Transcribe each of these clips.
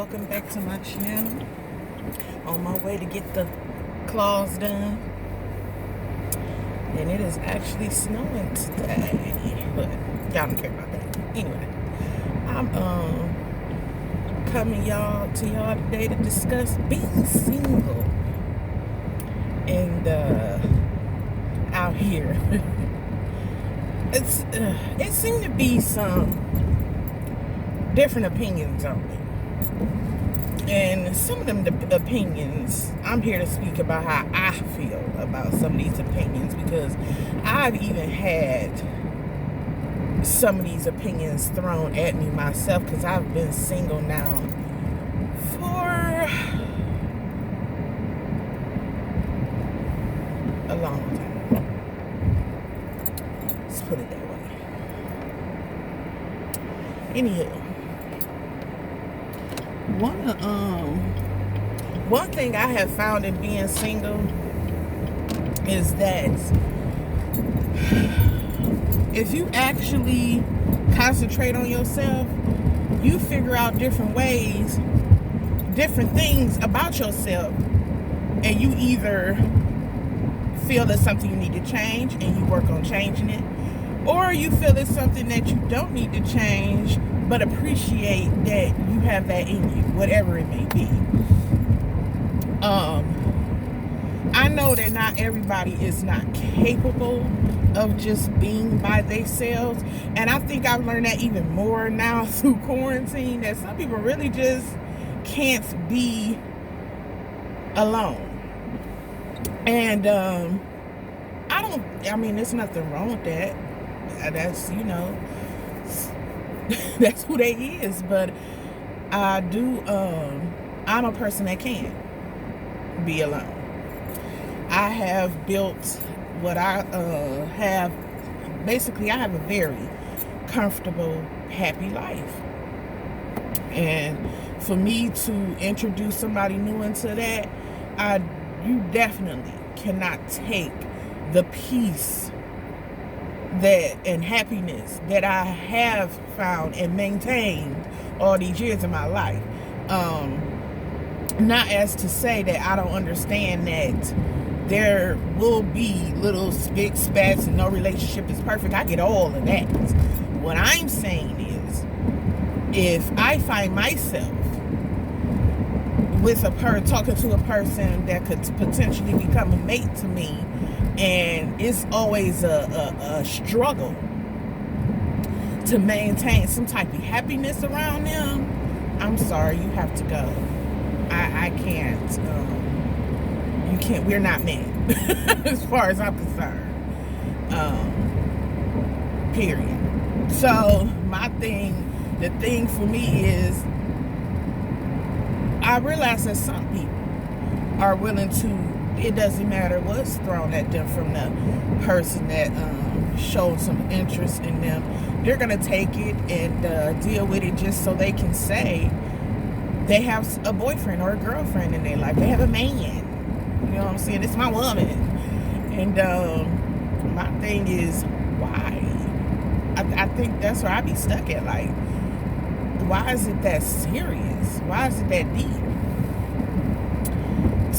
welcome back to my channel. On my way to get the claws done. And it is actually snowing today, but y'all don't care about that. Anyway, I'm coming to y'all today to discuss being single and out here. It seemed to be some different opinions on it. And some of them opinions, I'm here to speak about how I feel about some of these opinions, because I've even had some of these opinions thrown at me myself, because I've been single now for a long time. Let's put it that way. Anywho, one thing I have found in being single is that if you actually concentrate on yourself, you figure out different ways, different things about yourself, and you either feel there's something you need to change and you work on changing it, or you feel it's something that you don't need to change but appreciate that you have that in you, whatever it may be. I know that not everybody is not capable of just being by themselves, and I think I've learned that even more now through quarantine, that some people really just can't be alone. And there's nothing wrong with that. That's, that's who they is. But I'm a person that can't be alone. I have built what I have. Basically, I have a very comfortable, happy life. And for me to introduce somebody new into that, you definitely cannot take the peace and happiness that I have found and maintained all these years of my life. Not as to say that I don't understand that there will be little spits, spats, and no relationship is perfect. I get all of that. What I'm saying is, if I find myself with talking to a person that could potentially become a mate to me, and it's always a struggle to maintain some type of happiness around them, I'm sorry, you have to go. I can't. You can't. We're not men, as far as I'm concerned. Period. So the thing for me is, I realize that some people are willing to, it doesn't matter what's thrown at them from the person that showed some interest in them, they're going to take it and deal with it just so they can say they have a boyfriend or a girlfriend in their life. They have a man. You know what I'm saying? It's my woman. And my thing is, why? I think that's where I be stuck at. Like, why is it that serious? Why is it that deep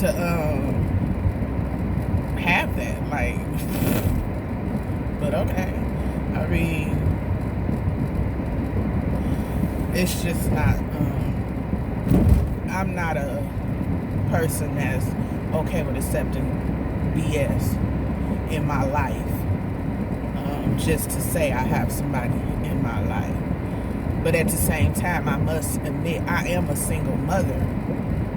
to have that? Like, but okay. I mean, it's just not. I'm not a person that's okay with accepting BS in my life, just to say I have somebody in my life. But at the same time, I must admit I am a single mother,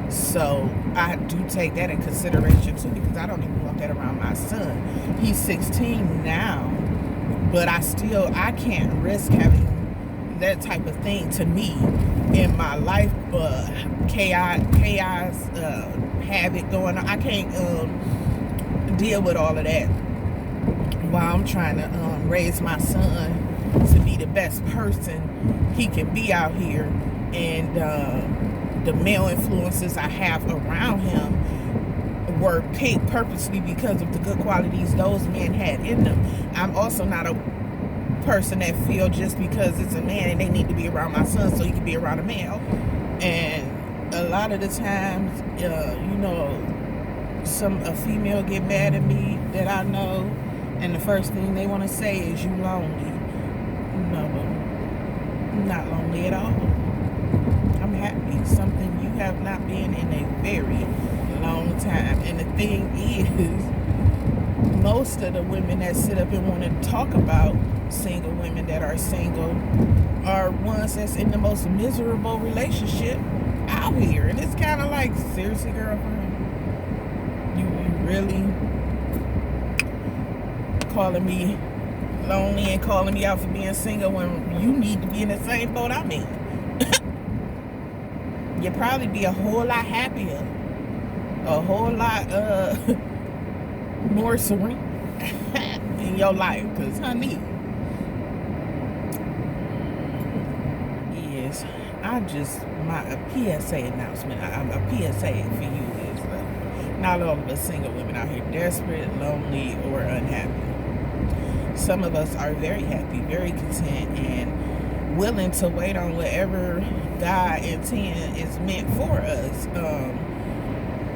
so I do take that in consideration too, because I don't even want that around my son. He's 16 now, but I can't risk having that type of thing to me in my life. Chaos, havoc going on. I can't deal with all of that while I'm trying to raise my son to be the best person he can be out here. And the male influences I have around him were picked purposely because of the good qualities those men had in them. I'm also not a person that feel just because it's a man and they need to be around my son so he can be around a male. And a lot of the times, a female get mad at me that I know, and the first thing they want to say is, "You lonely?" No, I'm not lonely at all. I'm happy. Something you have not been in a very long time. And the thing is, most of the women that sit up and want to talk about single women that are single are ones that's in the most miserable relationship out here. And it's kind of like, seriously, girlfriend, you really calling me lonely and calling me out for being single when you need to be in the same boat I'm in? You'd probably be a whole lot happier, a whole lot more serene in your life. Because, honey, yes, my PSA announcement, a PSA for you is not all of us single women out here desperate, lonely, or unhappy. Some of us are very happy, very content, and willing to wait on whatever God intends is meant for us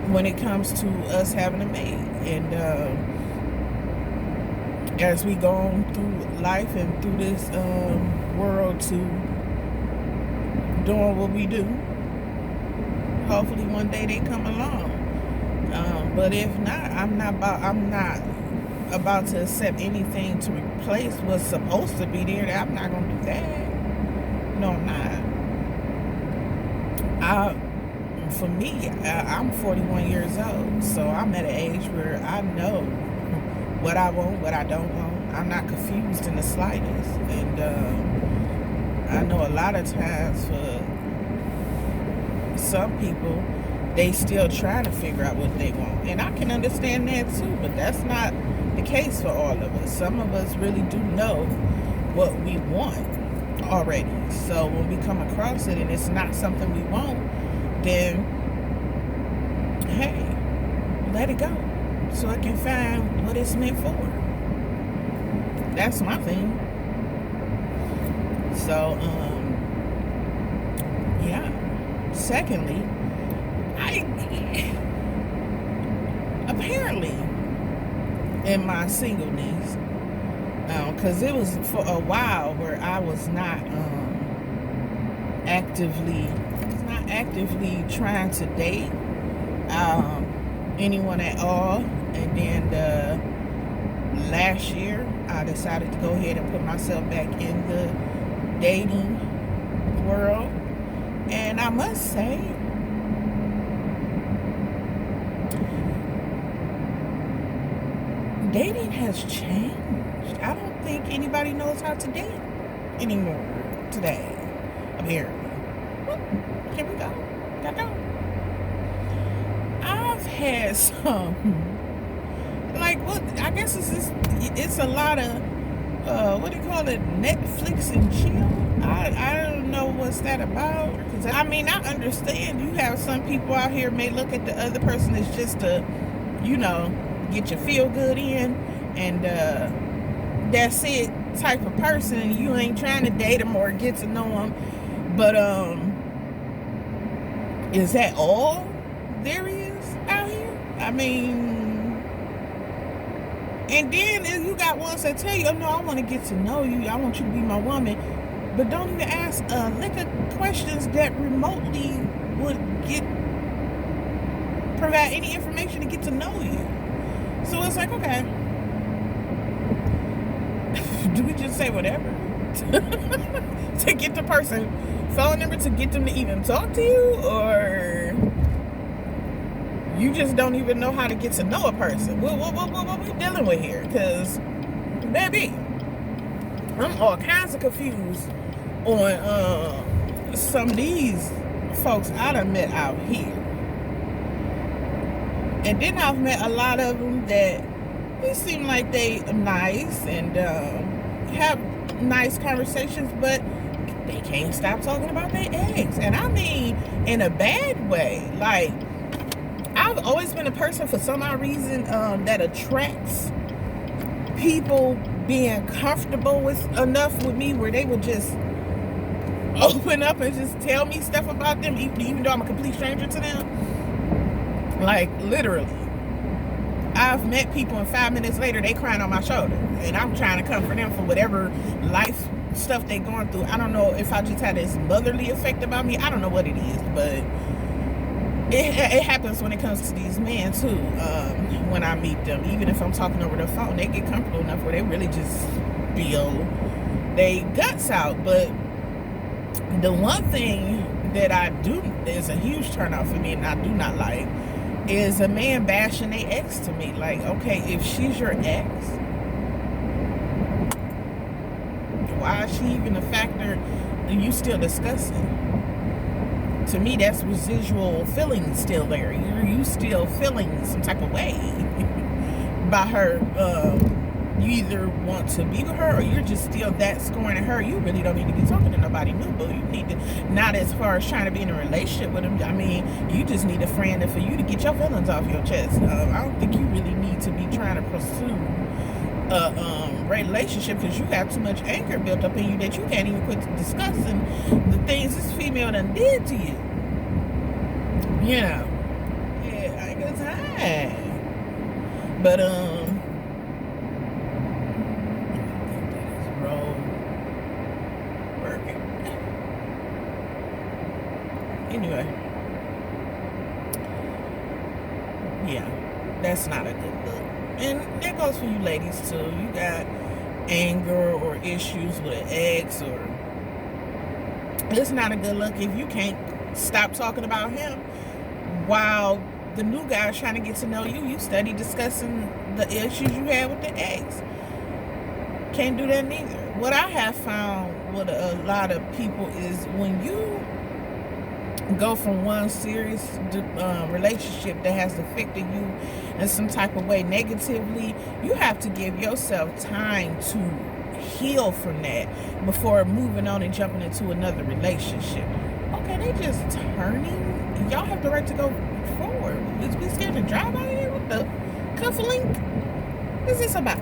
when it comes to us having a mate. And as we go on through life and through this world to doing what we do, hopefully one day they come along. But if not, I'm not about to accept anything to replace what's supposed to be there. I'm not gonna do that. No, I'm not. For me, I'm 41 years old, so I'm at an age where I know what I want, what I don't want. I'm not confused in the slightest. And I know a lot of times for some people, they still trying to figure out what they want. And I can understand that too, but that's not the case for all of us. Some of us really do know what we want already. So when we come across it and it's not something we want, then hey, let it go so it can find what it's meant for. That's my thing. So yeah. Secondly, apparently in my singleness, because it was for a while where I was not actively trying to date anyone at all. And then last year I decided to go ahead and put myself back in the dating world, and I must say, dating has changed. I don't think anybody knows how to date anymore today, apparently. Here we go. I've had some, I guess it's a lot of, what do you call it, Netflix and chill? I don't know what's that about. I mean, I understand you have some people out here may look at the other person as just to, get your feel good in, and that's it type of person. You ain't trying to date them or get to know them. But is that all there is out here? I mean, and then you got ones that tell you, "Oh no, I want to get to know you. I want you to be my woman," but don't even ask lick of questions that remotely would provide any information to get to know you. So it's like, okay, do we just say whatever to get the person phone number, to get them to even talk to you, or you just don't even know how to get to know a person? What we dealing with here? Because, baby, I'm all kinds of confused on some of these folks I done met out here. And then I've met a lot of them that they seem like they nice and have nice conversations, but they can't stop talking about their ex. And I mean in a bad way. Like, I've always been a person, for some odd reason, that attracts people being comfortable enough with me where they would just open up and just tell me stuff about them, even though I'm a complete stranger to them. Like, literally. I've met people and 5 minutes later, they crying on my shoulder. And I'm trying to comfort them for whatever life stuff they going through. I don't know if I just had this motherly effect about me. I don't know what it is, but it happens when it comes to these men too. When I meet them, even if I'm talking over the phone, they get comfortable enough where they really just spill they guts out. But the one thing that I do is a huge turnoff for me, and I do not like, is a man bashing their ex to me. Like, okay, if she's your ex, why is she even a factor and you still discussing? To me, that's residual feeling still there. You still feeling some type of way by her. You either want to be with her or you're just still that scorning her. You really don't need to be talking to nobody new, but you need to, not as far as trying to be in a relationship with them. I mean, you just need a friend and for you to get your feelings off your chest. I don't think you really need to be trying to pursue a relationship because you have too much anger built up in you that you can't even quit discussing the things this female done did to you. Yeah, I ain't got time. But anyway, yeah, that's not a good look. And that goes for you ladies too. You got anger or issues with an ex, or it's not a good look if you can't stop talking about him while the new guy is trying to get to know you. You steady discussing the issues you had with the ex. Can't do that neither. What I have found with a lot of people is when you go from one serious relationship that has affected you in some type of way negatively, you have to give yourself time to heal from that before moving on and jumping into another relationship. Okay, they just turning. Y'all have the right to go forward. Is we scared to drive out here with the cufflink? What's this about?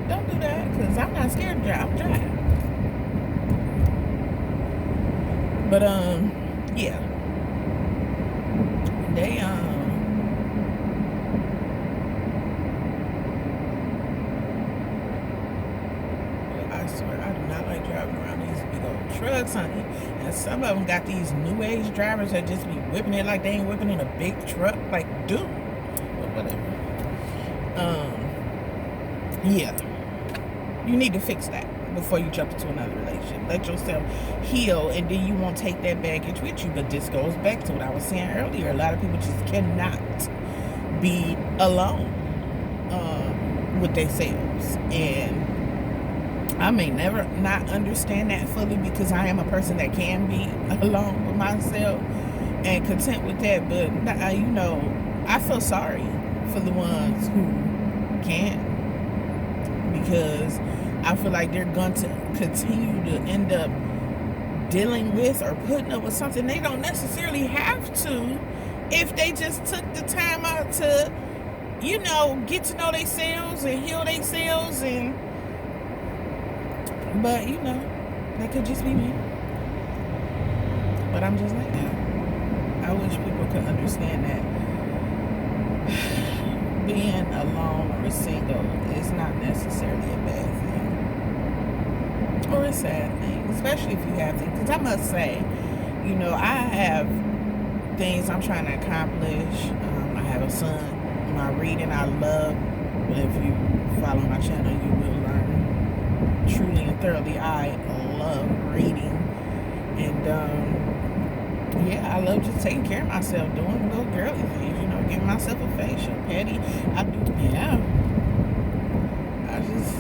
Don't do that, because I'm not scared to drive. I'm driving. But yeah. They I swear I do not like driving around these big old trucks, honey. And some of them got these new age drivers that just be whipping it like they ain't whipping in a big truck. Like, dude, but whatever. Yeah, you need to fix that before you jump into another relationship. Let yourself heal, and then you won't take that baggage with you. But this goes back to what I was saying earlier. A lot of people just cannot be alone with themselves. And I may never not understand that fully, because I am a person that can be alone with myself and content with that. But, you know, I feel sorry for the ones who can't, because I feel like they're going to continue to end up dealing with or putting up with something they don't necessarily have to if they just took the time out to, you know, get to know themselves and heal themselves. And but, you know, that could just be me. But I'm just like that. I wish people could understand that being alone or single is not necessarily a bad thing or a sad thing, especially if you have things. Because I must say, you know, I have things I'm trying to accomplish. I have a son. My reading I love. If you follow my channel, you will learn truly and thoroughly. I love reading. And yeah, I love just taking care of myself, doing little girly things, you know, giving myself a facial, petty. I just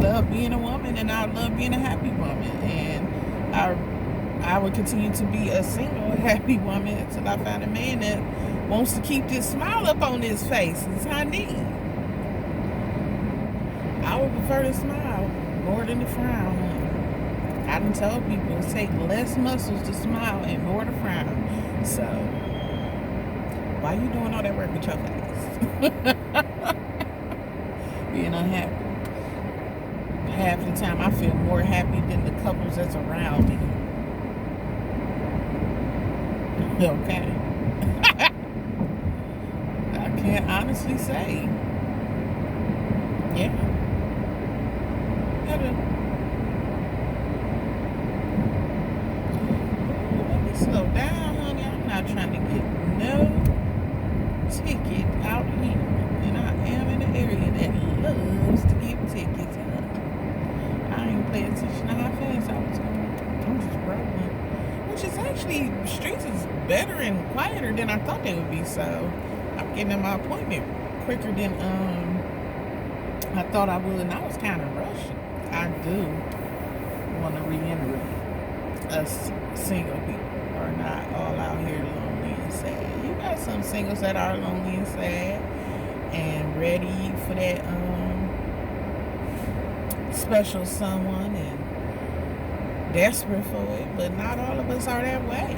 love being a woman, and I love being a happy woman. And I would continue to be a single, happy woman until I find a man that wants to keep this smile up on his face. It's what I need. I would prefer to smile more than to frown. I done told people it takes less muscles to smile and more to frown. So, why you doing all that work with your face? Being unhappy. Half the time I feel more happy than the couples that's around me. Okay. I can't honestly say. Yeah. Gotta, let me slow down, honey. I'm not trying to get no ticket out here. And I am in an area that loves to give tickets. I ain't paying attention to how fast I was going. I'm just rolling. Which is actually, streets is better and quieter than I thought they would be, so I'm getting in my appointment quicker than I thought I would, and I was kind of rushing. I do want to reiterate, us single people are not all out here lonely and sad. You got some singles that are lonely and sad and ready for that special someone and desperate for it, but not all of us are that way.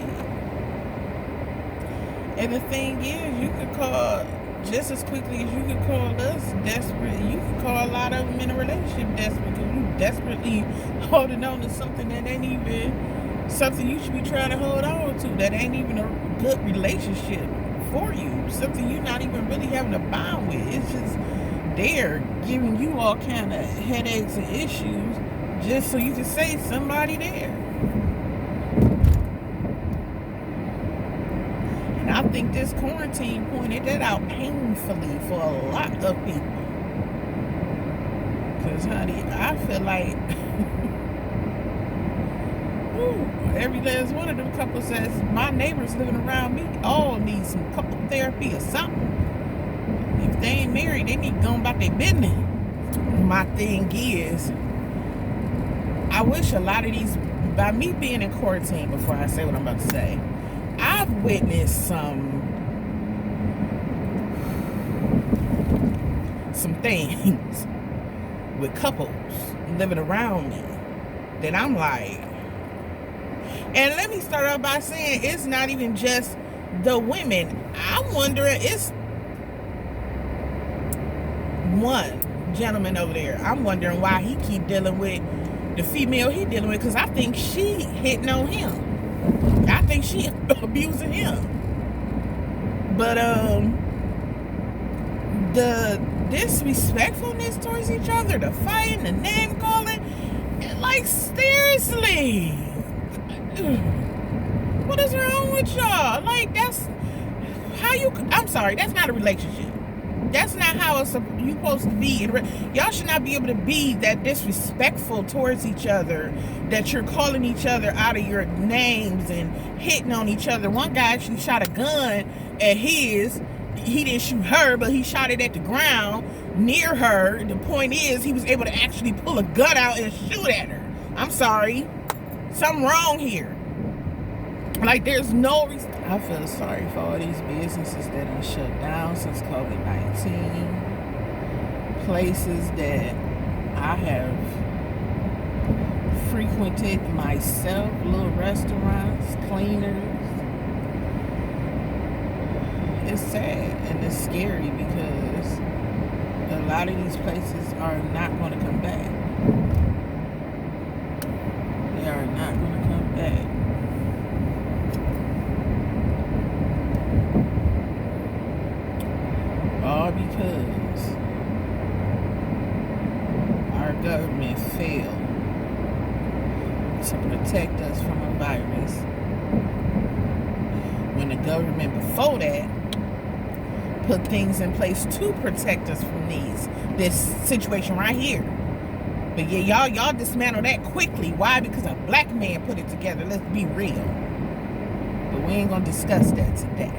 And the thing is, you could call just as quickly as you could call us desperate. You could call a lot of them in a relationship desperate because you desperately holding on to something that ain't even something you should be trying to hold on to, that ain't even a good relationship for you, something you're not even really having a bond with. It's just there giving you all kind of headaches and issues just so you can say somebody there. And I think this quarantine pointed that out painfully for a lot of people. Because, honey, I feel like every last one of them couples says my neighbors living around me all need some couple therapy or something. If they ain't married, they need to go about their business. My thing is, I wish a lot of these, by me being in quarantine, before I say what I'm about to say, I've witnessed some things with couples living around me that I'm like, and let me start out by saying it's not even just the women. I'm wondering, it's one gentleman over there. I'm wondering why he keep dealing with the female he dealing with, because I think she hitting on him. I think she abusing him. But the disrespectfulness towards each other, the fighting, the name calling, like seriously, what is wrong with y'all? Like, that's how you, I'm sorry, that's not a relationship. That's not how it's you supposed to be. Y'all should not be able to be that disrespectful towards each other, that you're calling each other out of your names and hitting on each other. One guy actually shot a gun at his. He didn't shoot her, but he shot it at the ground near her. The point is, he was able to actually pull a gun out and shoot at her. I'm sorry. Something wrong here. Like, there's no reason. I feel sorry for all these businesses that are shut down since COVID-19. Places that I have frequented myself, little restaurants, cleaners. It's sad and it's scary because a lot of these places are not going to come back. They are not going to come back. All because our government failed to protect us from a virus. When the government before that put things in place to protect us from this situation right here. But yeah, y'all dismantle that quickly. Why? Because a black man put it together. Let's be real. But we ain't gonna discuss that today.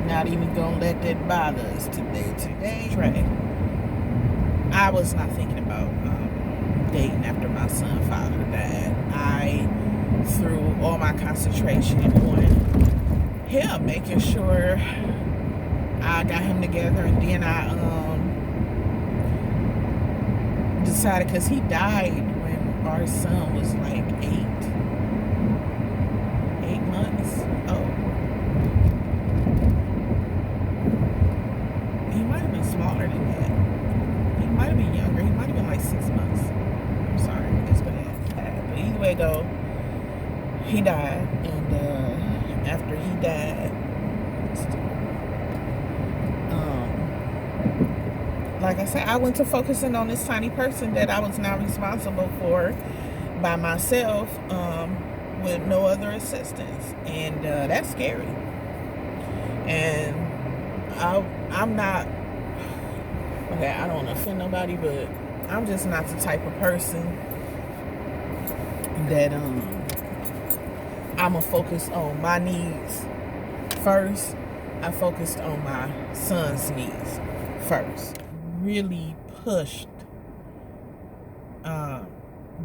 Not even gonna let that bother us today. Trey, I was not thinking about dating after my son's father died. I threw all my concentration on him, making sure I got him together, and then I decided, because he died when our son was like 8 months old. Smaller than that. He might have been younger. He might have been like 6 months. I'm sorry, it's been that. But either way, though, he died, and after he died, like I said, I went to focusing on this tiny person that I was now responsible for by myself, with no other assistance, and that's scary. And I'm not, okay, I don't want to offend nobody, but I'm just not the type of person that I'm gonna focus on my needs first. I focused on my son's needs first. Really pushed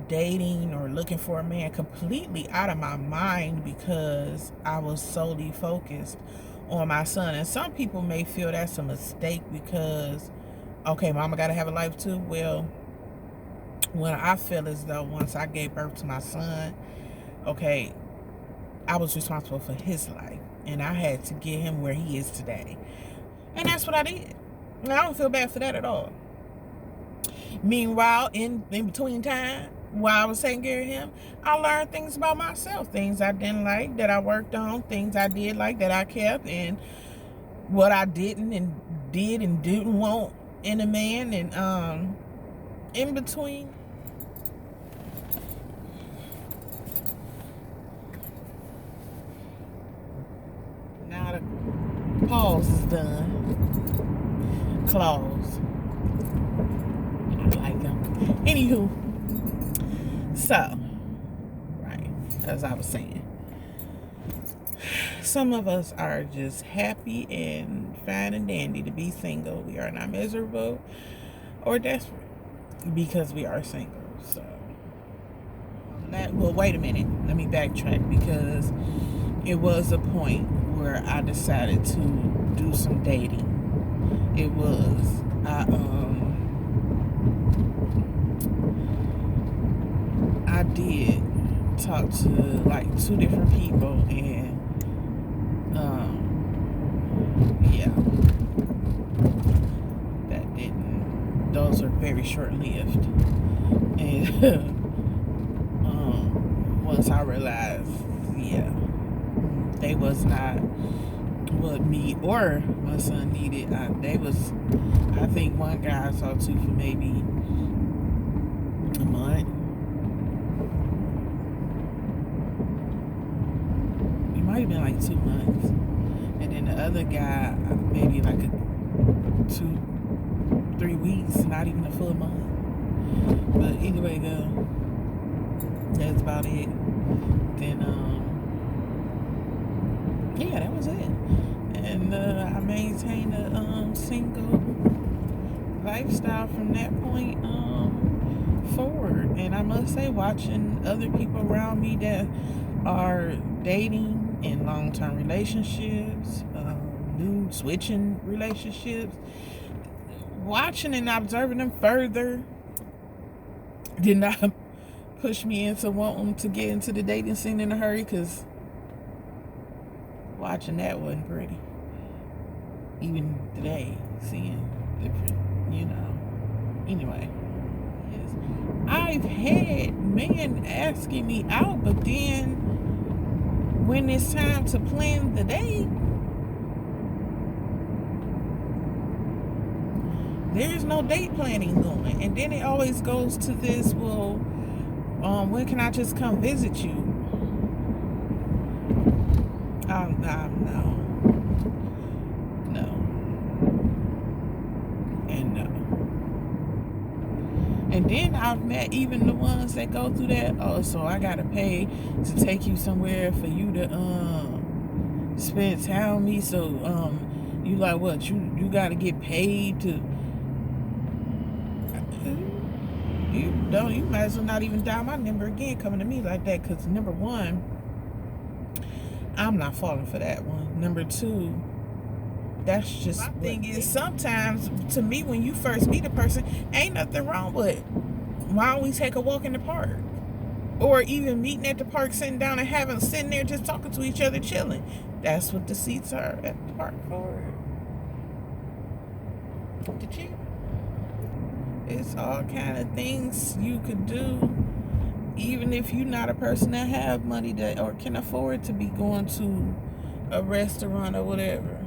dating or looking for a man completely out of my mind because I was solely focused on my son. And some people may feel that's a mistake because, okay, mama gotta have a life too. Well, I feel as though once I gave birth to my son, okay, I was responsible for his life, and I had to get him where he is today. And that's what I did. And I don't feel bad for that at all. Meanwhile, in between time, while I was taking care of him, I learned things about myself, things I didn't like that I worked on, things I did like that I kept, and what I didn't and did and didn't want in a man, and in between. Now the pause is done. Claws. I like them. Anywho, so, right, as I was saying, some of us are just happy and fine and dandy to be single. We are not miserable or desperate because we are single. So, well, wait a minute. Let me backtrack, because it was a point where I decided to do some dating. It was, I did talk to like 2 different people, and yeah, that didn't, those are very short-lived. And once I realized, yeah, they was not what me or my son needed. They was, I think one guy I talked to for maybe a month. It might have been like 2 months. And then the other guy, maybe like 2-3 weeks, not even a full month. But either way go, that's about it. Then yeah, that was it. And I maintained a single lifestyle from that point forward. And I must say, watching other people around me that are dating in long-term relationships, new switching relationships, watching and observing them further did not push me into wanting to get into the dating scene in a hurry, because watching that wasn't pretty. Even today, seeing different, Anyway, yes, I've had men asking me out, but then when it's time to plan the date, there's no date planning going. And then it always goes to this, well, when can I just come visit you? No. And no. And then I've met even the ones that go through that, oh, so I gotta pay to take you somewhere for you to spend time with me. So you like, what, you gotta get paid to, you might as well not even dial my number again coming to me like that, because number one, I'm not falling for that one. Number two, that's just, my thing is, sometimes to me, when you first meet a person, ain't nothing wrong with, why don't we take a walk in the park? Or even meeting at the park, sitting down and sitting there just talking to each other, chilling. That's what the seats are at the park for. To chill. It's all kind of things you could do even if you're not a person that have money that or can afford to be going to a restaurant or whatever.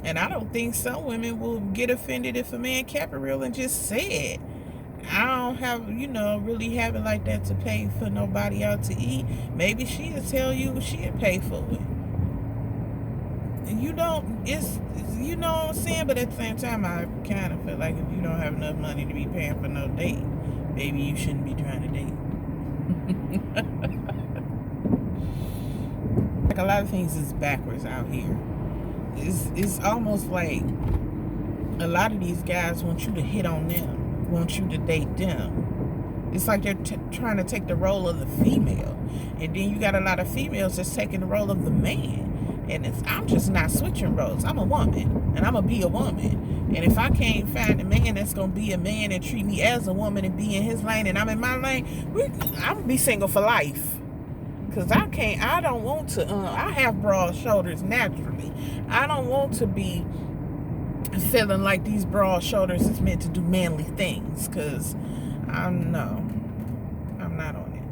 And I don't think some women will get offended if a man kept it real and just said, I don't have, really have it like that to pay for nobody out to eat. Maybe she'll tell you she'll pay for it. And you know what I'm saying? But at the same time, I kind of feel like if you don't have enough money to be paying for no date, maybe you shouldn't be trying to date. Like a lot of things is backwards out here. It's almost like a lot of these guys want you to hit on them, want you to date them. It's like they're trying to take the role of the female, and then you got a lot of females that's taking the role of the man. And I'm just not switching roles. I'm a woman, and I'm gonna be a woman. And if I can't find a man that's gonna be a man and treat me as a woman and be in his lane and I'm in my lane, I'm gonna be single for life. Cause I don't want to. I have broad shoulders naturally. I don't want to be feeling like these broad shoulders is meant to do manly things. Cause I'm not on it.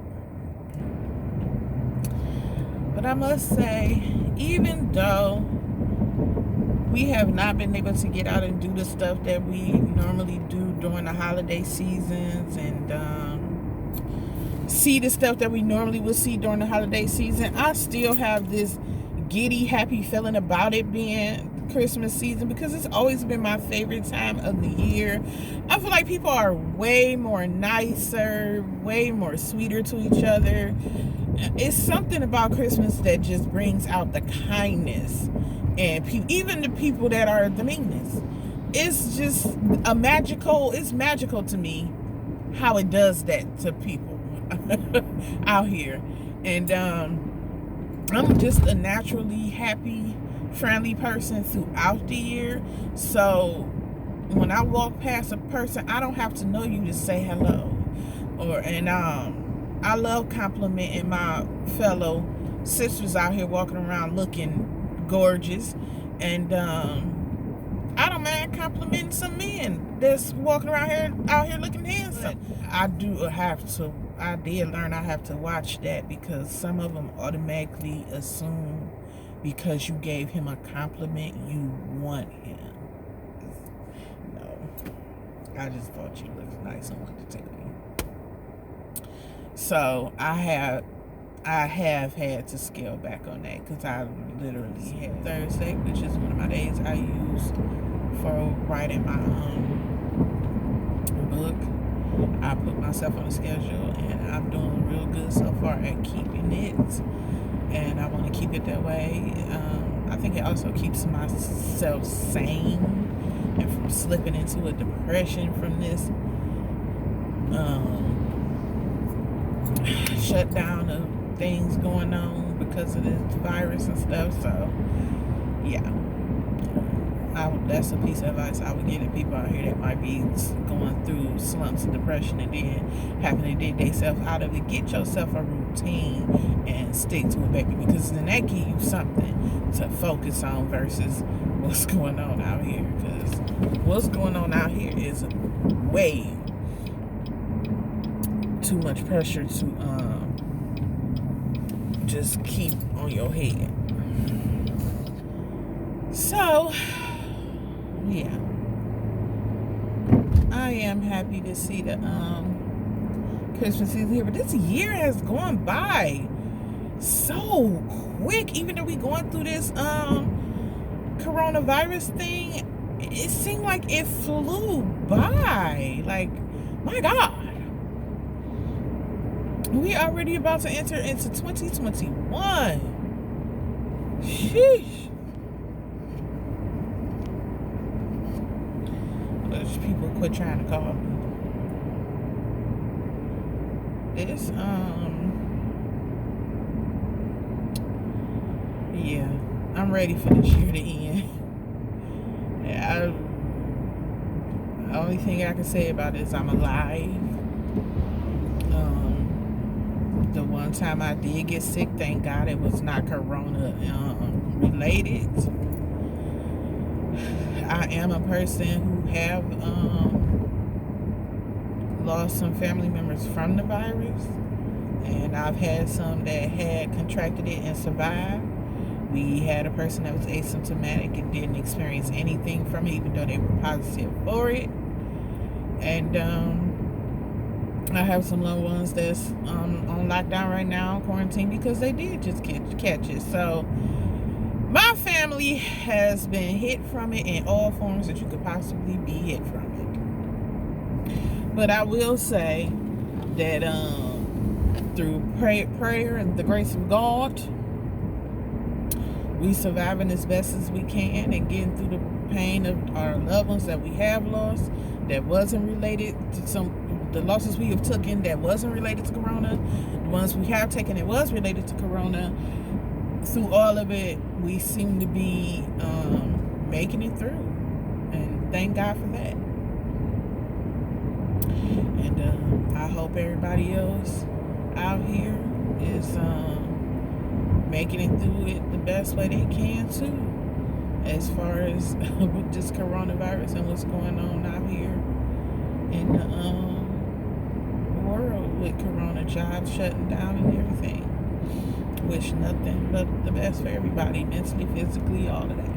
But I must say, even though we have not been able to get out and do the stuff that we normally do during the holiday seasons and see the stuff that we normally would see during the holiday season, I still have this giddy, happy feeling about it being Christmas season because it's always been my favorite time of the year. I feel like people are way more nicer, way more sweeter to each other. It's something about Christmas that just brings out the kindness and even the people that are the meanest. It's just it's magical to me how it does that to people out here. And I'm just a naturally happy, friendly person throughout the year. So when I walk past a person, I don't have to know you to say hello. I love complimenting my fellow sisters out here walking around looking gorgeous. And I don't mind complimenting some men that's walking around out here looking handsome. I did learn I have to watch that because some of them automatically assume because you gave him a compliment, you want him. No. I just thought you looked nice and wanted to tell you. So I have had to scale back on that because I literally had Thursday, which is one of my days I use for writing my book. I put myself on a schedule and I'm doing real good so far at keeping it, and I want to keep it that way. I think it also keeps myself sane and from slipping into a depression from this shutdown of things going on because of this virus and stuff. So yeah, that's a piece of advice I would give to people out here that might be going through slumps of depression and then having to dig themselves out of it. Get yourself a routine and stick to it, baby, because then that gives you something to focus on versus what's going on out here. Because what's going on out here is way too much pressure to just keep on your head. So yeah, I am happy to see the Christmas season here, but this year has gone by so quick. Even though we going through this coronavirus thing, it seemed like it flew by. Like, my God, we already about to enter into 2021. Sheesh. People quit trying to call me. It's yeah, I'm ready for this year to end. The only thing I can say about it is I'm alive. The one time I did get sick, thank God it was not corona related. I am a person who have lost some family members from the virus. And I've had some that had contracted it and survived. We had a person that was asymptomatic and didn't experience anything from it, even though they were positive for it. And I have some loved ones that's on lockdown right now, quarantine, because they did just catch it. So my family has been hit from it in all forms that you could possibly be hit from it. But I will say that through prayer and the grace of God, we surviving as best as we can and getting through the pain of our loved ones that we have lost, that wasn't related to the losses we have taken that wasn't related to corona, the ones we have taken that was related to corona. Through all of it, we seem to be making it through, and thank God for that. And I hope everybody else out here is making it through it the best way they can too, as far as with this coronavirus and what's going on out here in the world with corona, jobs shutting down and everything. Wish nothing but the best for everybody, mentally, physically, all of that.